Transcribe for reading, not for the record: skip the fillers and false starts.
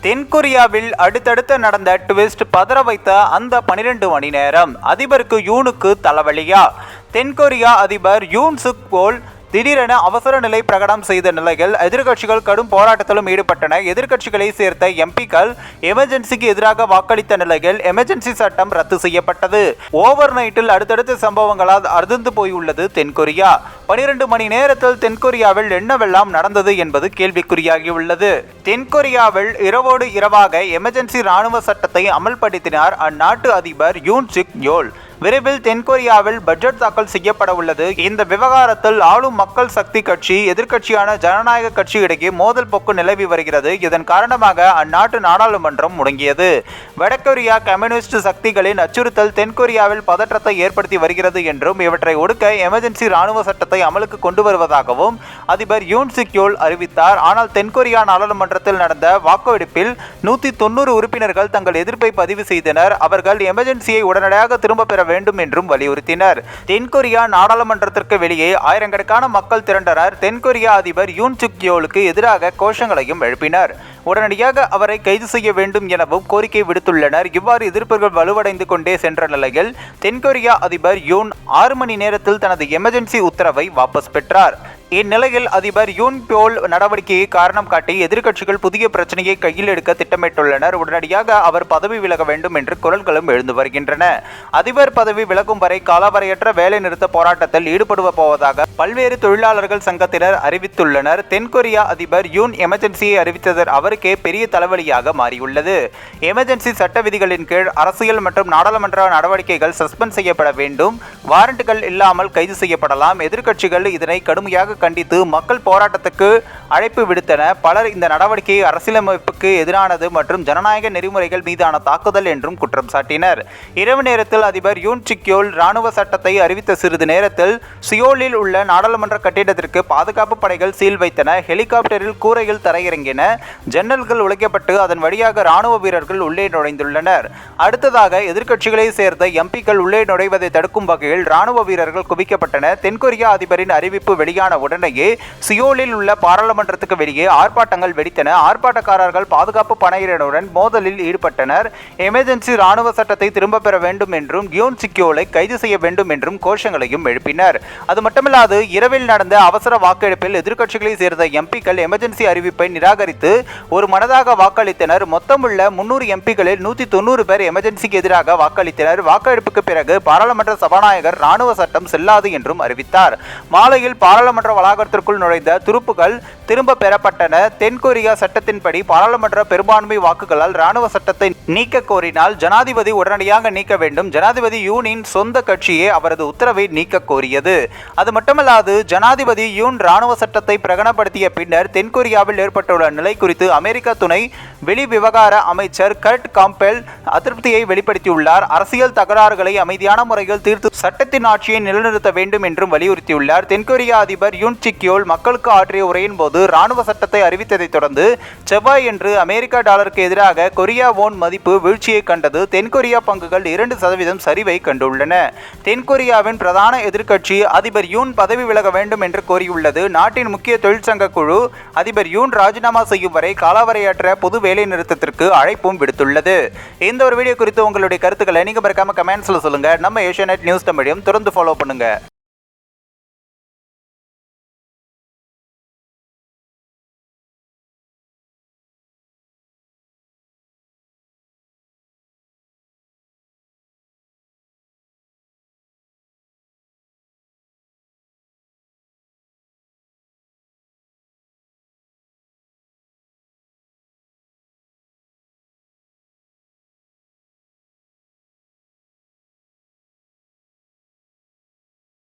தென்கொரியாவில் அடுத்தடுத்து நடந்த ட்விஸ்ட் பதற வைத்த அந்த 12 மணி நேரம். அதிபருக்கு யூனுக்கு தலைவலியா? தென்கொரியா அதிபர் யூன் சுக் யோல் திடீரென அவசர நிலை பிரகடனம் செய்த நிலையில் எதிர்க்கட்சிகள் கடும் போராட்டத்திலும் ஈடுபட்டன. எதிர்க்கட்சிகளை சேர்ந்த எம்பிக்கள் எமர்ஜென்சிக்கு எதிராக வாக்களித்த நிலையில் எமர்ஜென்சி சட்டம் ரத்து செய்யப்பட்டது. ஓவர் நைட்டில் அடுத்தடுத்த சம்பவங்களால் அதிர்ந்து போயுள்ளது தென்கொரியா. 12 மணி நேரத்தில் தென்கொரியாவில் என்னவெல்லாம் நடந்தது என்பது கேள்விக்குறியாகியுள்ளது. தென்கொரியாவில் இரவோடு இரவாக எமர்ஜென்சி ராணுவ சட்டத்தை அமல்படுத்தினார் அந்நாட்டு அதிபர் யூன் சுக் யோல். விரைவில் தென்கொரியாவில் பட்ஜெட் தாக்கல் செய்யப்பட உள்ளது. இந்த விவகாரத்தில் ஆளும் மக்கள் சக்தி கட்சி எதிர்க்கட்சியான ஜனநாயக கட்சி இடையே மோதல் போக்கு நிலவி வருகிறது. இதன் காரணமாக அந்நாட்டு நாடாளுமன்றம் முடங்கியது. வடகொரியா கம்யூனிஸ்ட் சக்திகளின் அச்சுறுத்தல் தென்கொரியாவில் பதற்றத்தை ஏற்படுத்தி வருகிறது என்றும் இவற்றை ஒடுக்க எமர்ஜென்சி ராணுவ சட்டத்தை அமலுக்கு கொண்டு வருவதாகவும் அதிபர் யூன் சுக் யோல் அறிவித்தார். ஆனால் தென்கொரியா நாடாளுமன்றத்தில் நடந்த வாக்கெடுப்பில் 190 உறுப்பினர்கள் தங்கள் எதிர்ப்பை பதிவு செய்தனர். அவர்கள் எமர்ஜென்சியை உடனடியாக திரும்ப பெற வேண்டும் என்றும் வலியுறுத்தினர். தென்கொரியா நாடாளுமன்றத்திற்கு வெளியே ஆயிரக்கணக்கான மக்கள் திரண்டனர். தென்கொரியா அதிபர் யூன் சுக் யோலுக்கு எதிராக கோஷங்களையும் எழுப்பினர். உடனடியாக அவரை கைது செய்ய வேண்டும் எனவும் கோரிக்கை விடுத்துள்ளனர். இவ்வாறு எதிர்ப்புகள் வலுவடைந்து கொண்டே சென்ற நிலையில் தென்கொரியா அதிபர் யூன் 6 மணி நேரத்தில் தனது எமர்ஜென்சி உத்தரவை வாபஸ் பெற்றார். இந்நிலையில் அதிபர் யூன் யோல் நடவடிக்கையை காரணம் காட்டி எதிர்க்கட்சிகள் புதிய பிரச்சனையை கையில் எடுக்க திட்டமிட்டுள்ளனர். உடனடியாக அவர் பதவி விலக வேண்டும் என்று குரல்களும் எழுந்து வருகின்றன. அதிபர் பதவி விலகும் வரை காலவரையற்ற வேலை நிறுத்த போராட்டத்தில் ஈடுபடுவ போவதாக பல்வேறு தொழிலாளர்கள் சங்கத்தினர் அறிவித்துள்ளனர். தென்கொரியா அதிபர் யூன் எமர்ஜென்சியை அறிவித்ததர் அவருக்கே பெரிய தலைவலியாக மாறியுள்ளது. எமர்ஜென்சி சட்ட விதிகளின் கீழ் அரசியல் மற்றும் நாடாளுமன்ற நடவடிக்கைகள் சஸ்பெண்ட் செய்யப்பட வேண்டும். வாரண்டுகள் இல்லாமல் கைது செய்யப்படலாம். எதிர்க்கட்சிகள் இதனை கடுமையாக கண்டித்து மக்கள் போராட்டத்துக்கு அழைப்பு விடுத்தன. பலர் இந்த நடவடிக்கை அரசியலமைப்புக்கு எதிரானது மற்றும் ஜனநாயக நெறிமுறைகள் மீதான தாக்குதல் என்றும் குற்றம் சாட்டினர். இரவு நேரத்தில் அதிபர் யூன் சுக் யோல் ராணுவ சட்டத்தை அறிவித்த சிறிது நேரத்தில் சியோலில் உள்ள நாடாளுமன்ற கட்டிடத்திற்கு பாதுகாப்பு படைகள் சீல் வைத்தன. ஹெலிகாப்டரில் கூரையில் தரையிறங்கின. ஜன்னல்கள் உடைக்கப்பட்டு அதன் வழியாக ராணுவ வீரர்கள் உள்ளே நுழைந்துள்ளனர். அடுத்ததாக எதிர்க்கட்சிகளை சேர்ந்த எம்பிக்கள் உள்ளே நுழைவதை தடுக்கும் வகையில் ராணுவ வீரர்கள் குவிக்கப்பட்டனர். தென்கொரியா அதிபரின் அறிவிப்பு வெளியான உடனேயே சியோலில் உள்ள பாராளுமன்றத்துக்கு வெளியே ஆர்ப்பாட்டங்கள் வெடித்தன. ஆர்ப்பாட்டக்காரர்கள் பாதுகாப்பு படையினருடன் மோதலில் ஈடுபட்டனர். எமர்ஜென்சி ராணுவ சட்டத்தை திரும்ப பெற வேண்டும் என்றும் யூன் சுக் யோலை கைது செய்ய வேண்டும் என்றும் கோஷங்களையும் எழுப்பினர். அது மட்டுமல்லாது இரவில் நடந்த அவசர வாக்கெடுப்பில் எதிர்க்கட்சிகளை சேர்ந்த எம்பிக்கள் எமர்ஜென்சி அறிவிப்பை நிராகரித்து ஒரு மனதாக வாக்களித்தனர். மொத்தமுள்ள 300 எம்பிக்களில் 190 பேர் எமர்ஜென்சிக்கு எதிராக வாக்களித்தனர். வாக்கெடுப்புக்கு பிறகு பாராளுமன்ற சபாநாயகர் ராணுவ சட்டம் செல்லாது என்றும் அறிவித்தார். மாலையில் பாராளுமன்ற வளாகத்திற்குள் நுழைந்த துருப்புகள் திரும்ப பெறப்பட்டன. தென்கொரியா சட்டத்தின்படி பாராளுமன்ற பெரும்பான்மை வாக்குகளால் ராணுவ சட்டத்தை நீக்க கோரினால் ஜனாதிபதி உடனடியாக நீக்க வேண்டும். ஜனாதிபதி யூனின் சொந்த கட்சியே அவரது உத்தரவை நீக்க கோரியது. அது மட்டுமல்லாது ஜனாதிபதி யூன் ராணுவ சட்டத்தை பிரகடனப்படுத்திய பின்னர் தென்கொரியாவில் ஏற்பட்டுள்ள நிலை குறித்து அமெரிக்க துணை வெளி விவகார அமைச்சர் கர்ட் காம்பெல் அதிருப்தியை வெளிப்படுத்தியுள்ளார். அரசியல் தகராறுகளை அமைதியான முறையில் தீர்த்து சட்டத்தின் ஆட்சியை நிலைநிறுத்த வேண்டும் என்றும் வலியுறுத்தியுள்ளார். தென்கொரியா அதிபர் யூன் சுக் யோல் மக்களுக்கு ஆற்றிய உரையின் போது ராணுவ சட்டத்தை அறிவித்ததை தொடர்ந்து செவ்வாயன்று அமெரிக்க டாலருக்கு எதிராக கொரியா வோன் மதிப்பு வீழ்ச்சியை கண்டது. தென்கொரியா பங்குகள் 2% சரிவை கண்டுள்ளன. தென்கொரியாவின் பிரதான எதிர்க்கட்சி அதிபர் யூன் பதவி விலக வேண்டும் என்று கோரியுள்ளது. நாட்டின் முக்கிய தொழிற்சங்க குழு அதிபர் யூன் ராஜினாமா செய்யும் வரை காலவரையற்ற பொது வேலை நிறுத்தத்திற்கு அழைப்பும் விடுத்துள்ளது. இந்த ஒரு வீடியோ குறித்து உங்களுடைய கருத்துக்களை நீங்க மறக்காம கமெண்ட்ஸ்ல சொல்லுங்க. நம்ம ஏஷியாநெட் நியூஸ் தமிழையும் தொடர்ந்து ஃபாலோ பண்ணுங்க.